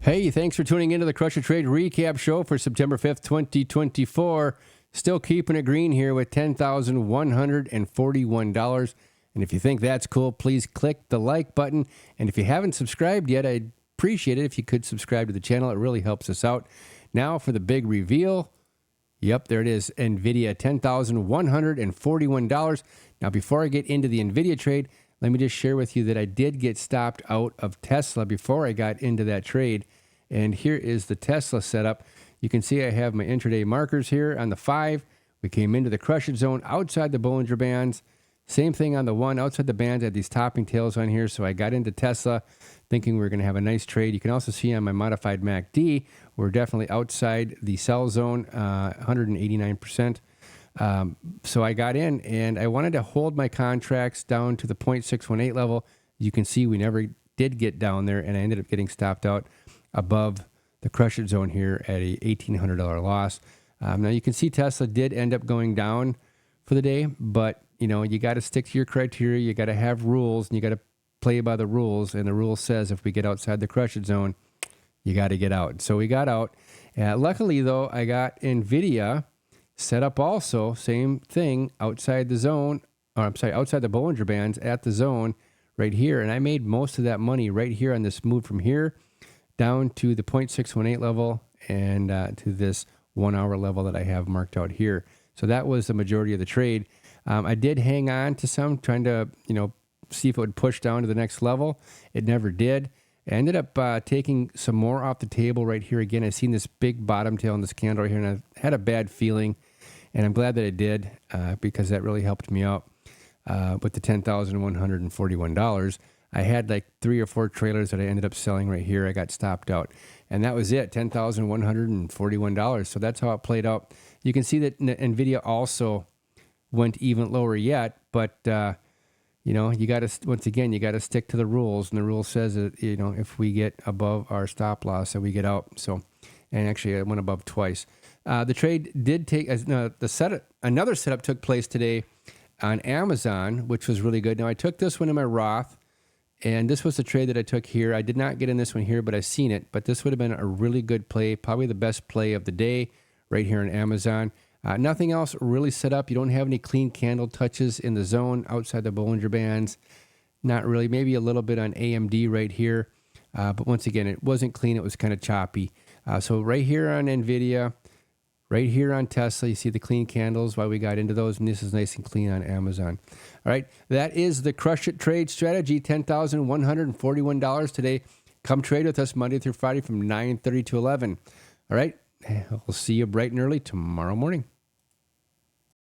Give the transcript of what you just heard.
Hey, thanks for tuning into the Crush It Trade recap show for September 5th, 2024. Still keeping it green here with $10,141. And if you think that's cool, please click the like button. And if you haven't subscribed yet, I'd appreciate it if you could subscribe to the channel. It really helps us out. Now for the big reveal. Yep, there it is. NVDA, $10,141. Now, before I get into the NVIDIA trade, let me just share with you that I did get stopped out of Tesla before I got into that trade. And here is the Tesla setup. You can see I have my intraday markers here on the 5. We came into the crush it zone outside the Bollinger Bands. Same thing on the 1. Outside the bands, I had these topping tails on here. So I got into Tesla thinking we were going to have a nice trade. You can also see on my modified MACD, we're definitely outside the sell zone, 189%. So I got in and I wanted to hold my contracts down to the 0.618 level. You can see we never did get down there, and I ended up getting stopped out above the crush it zone here at a $1,800 loss. Now you can see Tesla did end up going down for the day, but you know, you got to stick to your criteria. You got to have rules, and you got to play by the rules. And the rule says if we get outside the crush it zone, you got to get out. So we got out. Luckily though, I got NVIDIA set up also, same thing, outside the zone, or I'm sorry, outside the Bollinger Bands at the zone right here. And I made most of that money right here on this move from here down to the 0.618 level and to this 1 hour level that I have marked out here. So that was the majority of the trade. I did hang on to some, trying to, see if it would push down to the next level. It never did. I ended up taking some more off the table right here. Again, I seen this big bottom tail in this candle right here, and I had a bad feeling. And I'm glad that I did because that really helped me out with the $10,141. I had like 3 or 4 trailers that I ended up selling right here. I got stopped out. And that was it, $10,141. So that's how it played out. You can see that NVIDIA also went even lower yet. But, you got to, once again, you got to stick to the rules. And the rule says that, if we get above our stop loss, that we get out. So, and actually I went above twice. The trade did take, another setup took place today on Amazon, which was really good. Now, I took this one in my Roth, and this was the trade that I took here. I did not get in this one here, but I've seen it. But this would have been a really good play, probably the best play of the day right here on Amazon. Nothing else really set up. You don't have any clean candle touches in the zone outside the Bollinger Bands. Not really. Maybe a little bit on AMD right here. But once again, it wasn't clean. It was kind of choppy. So right here on NVIDIA, right here on Tesla, you see the clean candles, why we got into those, and this is nice and clean on Amazon. All right, that is the Crush It Trade strategy, $10,141 today. Come trade with us Monday through Friday from 9:30 to 11. All right, we'll see you bright and early tomorrow morning.